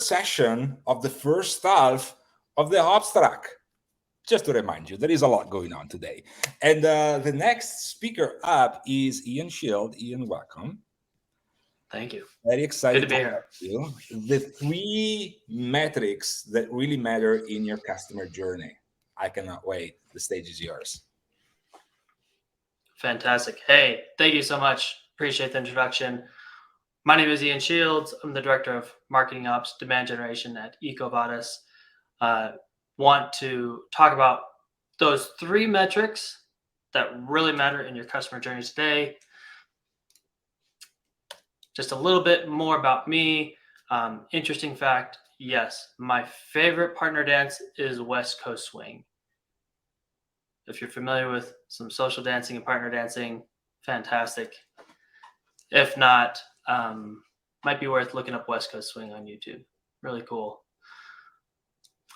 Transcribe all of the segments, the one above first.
session of the first half of the Ops track. Just to remind you, there is a lot going on today. And the next speaker up is Ian Shield. Ian, welcome. Thank you. Very excited to be here. You. The 3 metrics that really matter in your customer journey. I cannot wait. The stage is yours. Fantastic. Hey, thank you so much. Appreciate the introduction. My name is Ian Shields. I'm the Director of Marketing Ops Demand Generation at EcoVadis. Want to talk about those 3 metrics that really matter in your customer journey today. Just a little bit more about me. Interesting fact, yes, my favorite partner dance is West Coast Swing. If you're familiar with some social dancing and partner dancing, fantastic. If not, might be worth looking up West Coast Swing on YouTube. Really cool.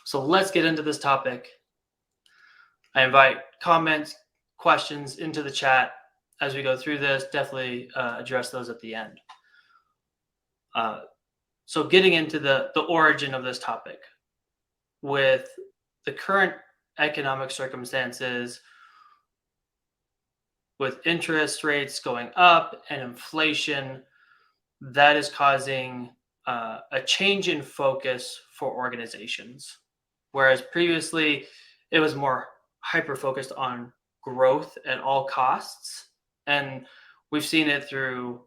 So let's get into this topic. I invite comments, questions into the chat as we go through this. Definitely address those at the end. So getting into the origin of this topic. With the current economic circumstances, with interest rates going up and inflation, that is causing a change in focus for organizations. Whereas previously, it was more hyper-focused on growth at all costs. And we've seen it through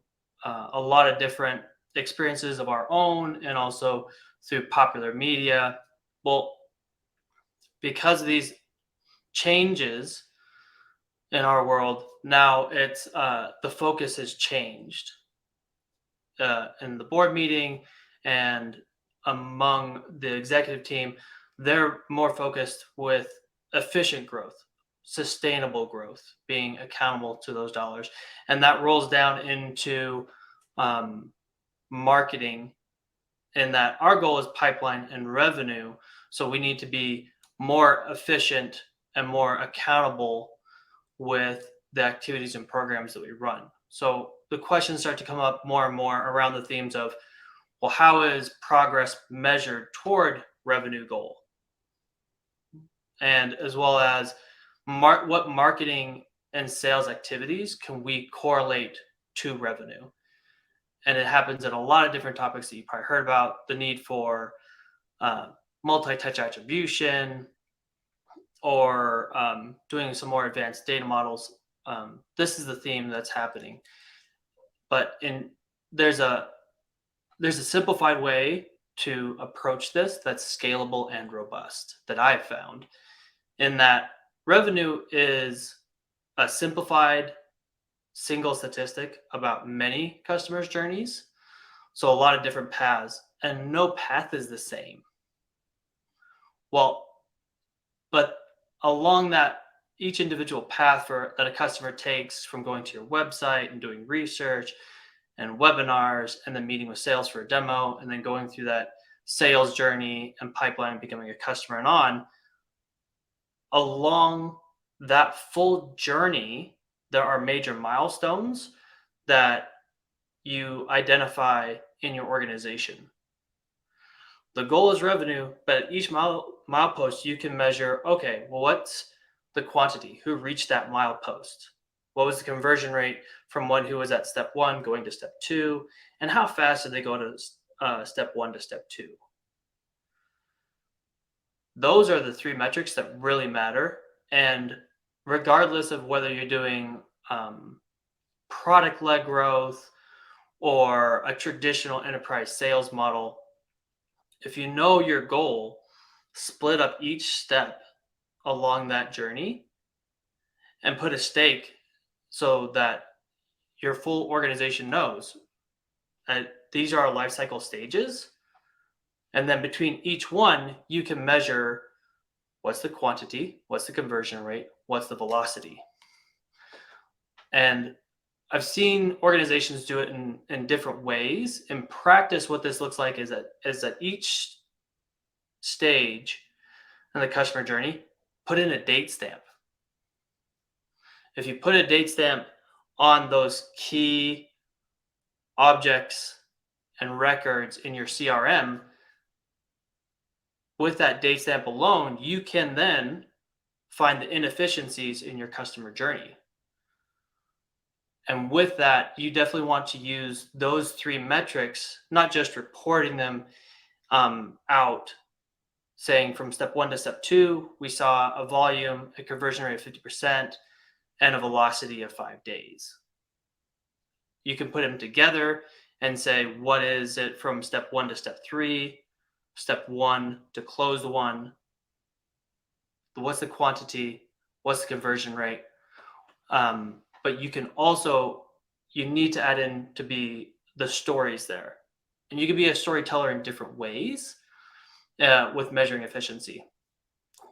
a lot of different experiences of our own and also through popular media. Well, because of these changes in our world, now it's the focus has changed in the board meeting and among the executive team. They're more focused with efficient growth, sustainable growth, being accountable to those dollars, and that rolls down into marketing. And that our goal is pipeline and revenue, so we need to be more efficient and more accountable with the activities and programs that we run. So the questions start to come up more and more around the themes of, well, how is progress measured toward revenue goal? And as well as what marketing and sales activities can we correlate to revenue? And it happens in a lot of different topics that you probably heard about, the need for multi-touch attribution, or doing some more advanced data models. This is the theme that's happening. But there's a simplified way to approach this that's scalable and robust that I've found, in that revenue is a simplified single statistic about many customers' journeys. So a lot of different paths, and no path is the same. Well, but along that, each individual path that a customer takes, from going to your website and doing research and webinars and then meeting with sales for a demo and then going through that sales journey and pipeline, becoming a customer, and on, along that full journey, there are major milestones that you identify in your organization. The goal is revenue, but at each milepost you can measure, okay, well, what's the quantity? Who reached that milepost? What was the conversion rate from one who was at step 1 going to step 2? And how fast did they go to step 1 to step 2? Those are the 3 metrics that really matter. And regardless of whether you're doing product-led growth or a traditional enterprise sales model, if you know your goal, split up each step along that journey and put a stake so that your full organization knows that these are our life cycle stages. And then between each one, you can measure what's the quantity, what's the conversion rate, what's the velocity. And I've seen organizations do it in different ways. In practice, what this looks like is that each stage in the customer journey, put in a date stamp. If you put a date stamp on those key objects and records in your CRM, with that date stamp alone, you can then find the inefficiencies in your customer journey. And with that, you definitely want to use those three metrics, not just reporting them out, saying from step 1 to step 2, we saw a volume, a conversion rate of 50%, and a velocity of 5 days. You can put them together and say, what is it from step 1 to step 3, step 1 to close 1, what's the quantity, what's the conversion rate. But you can also, you need to add in to be the stories there. And you can be a storyteller in different ways with measuring efficiency.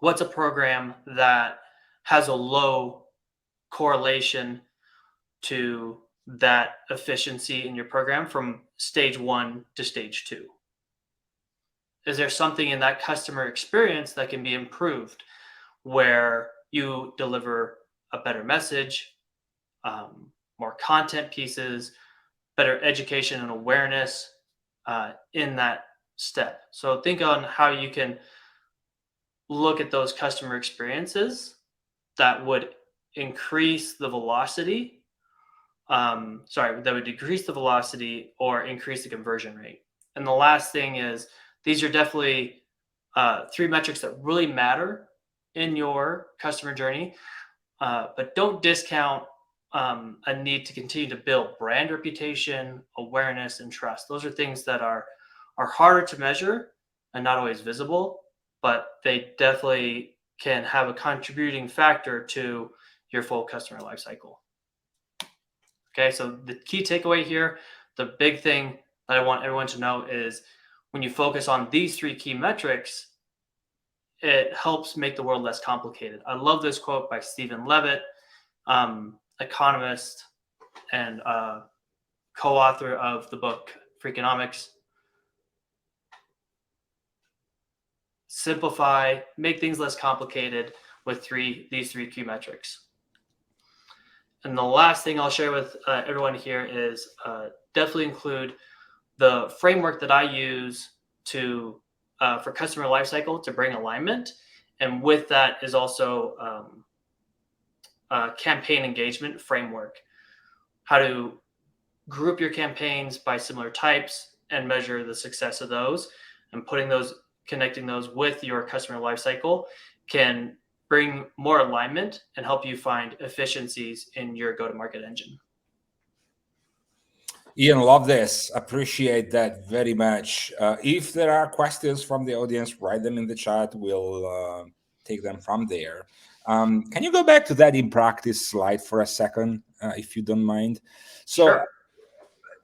What's a program that has a low correlation to that efficiency in your program from stage 1 to stage 2? Is there something in that customer experience that can be improved where you deliver a better message, more content pieces, better education and awareness in that step? So think on how you can look at those customer experiences that would increase the velocity. That would decrease the velocity or increase the conversion rate. And the last thing is, these are definitely three metrics that really matter in your customer journey, but don't discount a need to continue to build brand reputation, awareness, and trust. Those are things that are harder to measure and not always visible, but they definitely can have a contributing factor to your full customer lifecycle. Okay, so the key takeaway here, the big thing that I want everyone to know is when you focus on these three key metrics, it helps make the world less complicated. I love this quote by Stephen Levitt, economist and co-author of the book Freakonomics. Simplify, make things less complicated with these three key metrics. And the last thing I'll share with everyone here is definitely include the framework that I use for customer lifecycle to bring alignment. And with that is also a campaign engagement framework, how to group your campaigns by similar types and measure the success of those, and connecting those with your customer lifecycle can bring more alignment and help you find efficiencies in your go-to-market engine. Ian, love this. Appreciate that very much. If there are questions from the audience, write them in the chat. We'll take them from there. Can you go back to that in practice slide for a second, if you don't mind? So, sure.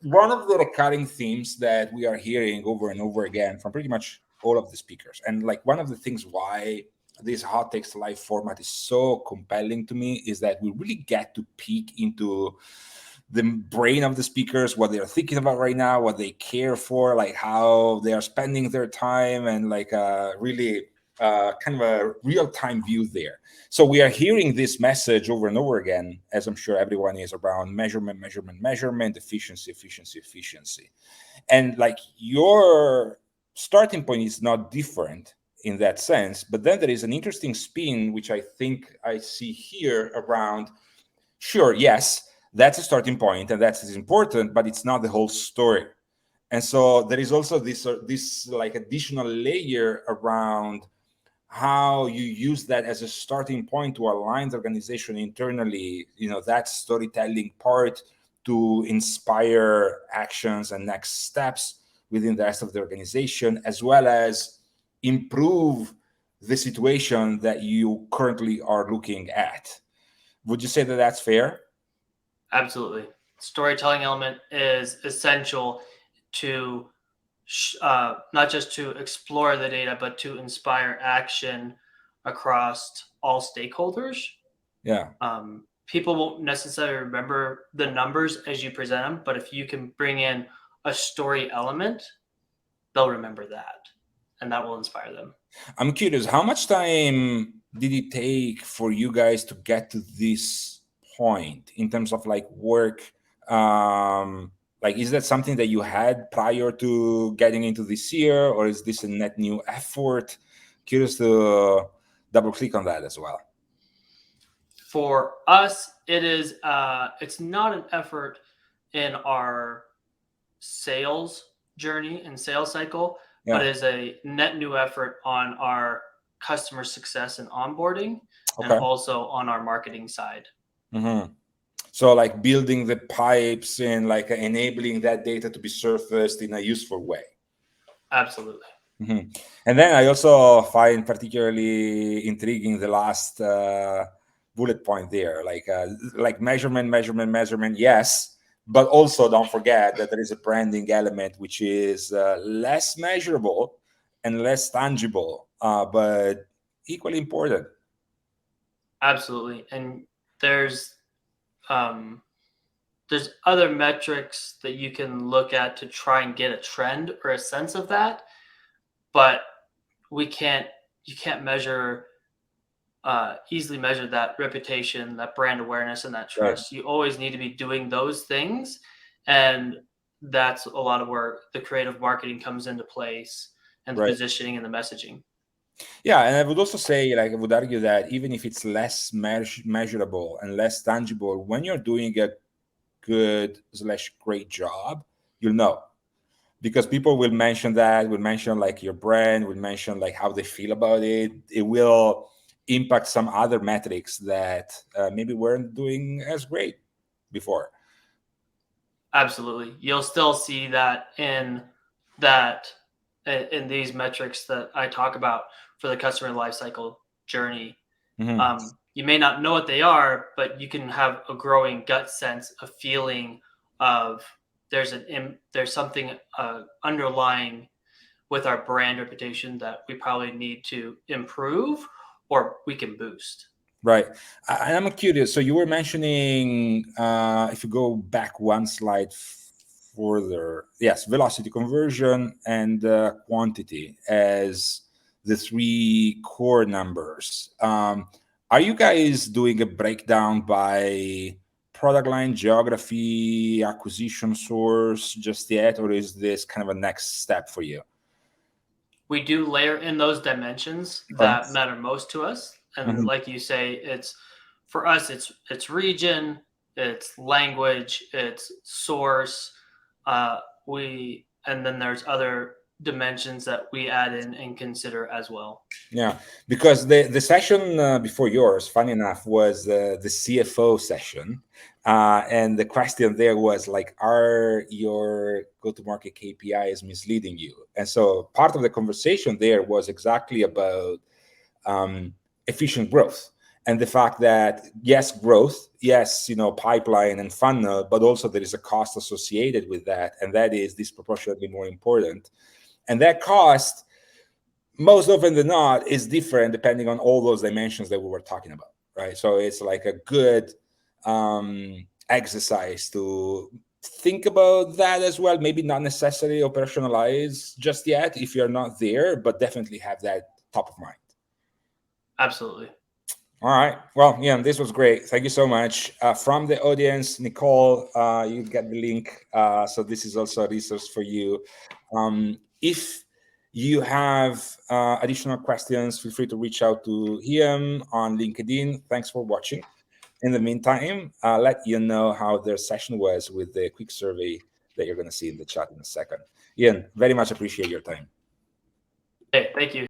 One of the recurring themes that we are hearing over and over again from pretty much all of the speakers, and like one of the things why this Hot Takes Live format is so compelling to me, is that we really get to peek into the brain of the speakers, what they're thinking about right now, what they care for, like how they are spending their time, and like really kind of a real-time view there. So we are hearing this message over and over again, as I'm sure everyone is, around measurement, efficiency. And like your starting point is not different in that sense, but then there is an interesting spin, which I think I see here around, sure, yes, that's a starting point and that's important, but it's not the whole story. And so there is also this like additional layer around how you use that as a starting point to align the organization internally, that storytelling part to inspire actions and next steps within the rest of the organization, as well as improve the situation that you currently are looking at. Would you say that that's fair? Absolutely. Storytelling element is essential to not just to explore the data, but to inspire action across all stakeholders. Yeah. People won't necessarily remember the numbers as you present them, but if you can bring in a story element, they'll remember that, and that will inspire them. I'm curious, how much time did it take for you guys to get to this point in terms of like work? Like, is that something that you had prior to getting into this year, or is this a net new effort? curious to double click on that as well. For us, it is it's not an effort in our sales journey and sales cycle, but Yeah. is a net new effort on our customer success and onboarding, and Okay. also on our marketing side. Mm-hmm. So like building the pipes and like enabling that data to be surfaced in a useful way. Absolutely. Mm-hmm. And then I also find particularly intriguing the last bullet point there, like measurement. Yes, but also don't forget that there is a branding element which is less measurable and less tangible, but equally important. Absolutely. And there's um, there's other metrics that you can look at to try and get a trend or a sense of that, but we can't you can't measure easily measure that reputation, that brand awareness, and that Right. trust. You always need to be doing those things, and that's a lot of where the creative marketing comes into place, and the Right. positioning and the messaging. Yeah, and I would also say, like, I would argue that even if it's less measurable and less tangible, when you're doing a good slash great job, you'll know, because people will mention that, will mention like your brand, will mention like how they feel about it. It will impact some other metrics that maybe weren't doing as great before. Absolutely, you'll still see that in these metrics that I talk about for the customer lifecycle journey. Hmm. You may not know what they are, but you can have a growing gut sense, a feeling of there's something underlying with our brand reputation that we probably need to improve or we can boost. Right. I'm curious. So you were mentioning, if you go back one slide further, yes, velocity, conversion, and quantity as the three core numbers. Are you guys doing a breakdown by product line, geography, acquisition source just yet, or is this kind of a next step for you? We do layer in those dimensions Okay. that matter most to us, and Mhm. like you say, it's for us it's region, it's language, it's source. We and then there's other dimensions that we add in and consider as well. Yeah, because the session before yours, funny enough, was the CFO session, and the question there was like, are your go-to-market KPIs misleading you? And so part of the conversation there was exactly about um, efficient growth and the fact that yes, growth, yes, pipeline and funnel, but also there is a cost associated with that, and that is disproportionately more important. And that cost, most often than not, is different depending on all those dimensions that we were talking about, right? So it's like a good exercise to think about that as well. Maybe not necessarily operationalize just yet if you're not there, but definitely have that top of mind. Absolutely. All right. Well, yeah, this was great. Thank you so much. From the audience, Nicole, you get the link. So this is also a resource for you. If you have additional questions, feel free to reach out to him on LinkedIn. Thanks for watching. In the meantime, I'll let you know how their session was with the quick survey that you're going to see in the chat in a second. Ian, very much appreciate your time. Hey, thank you.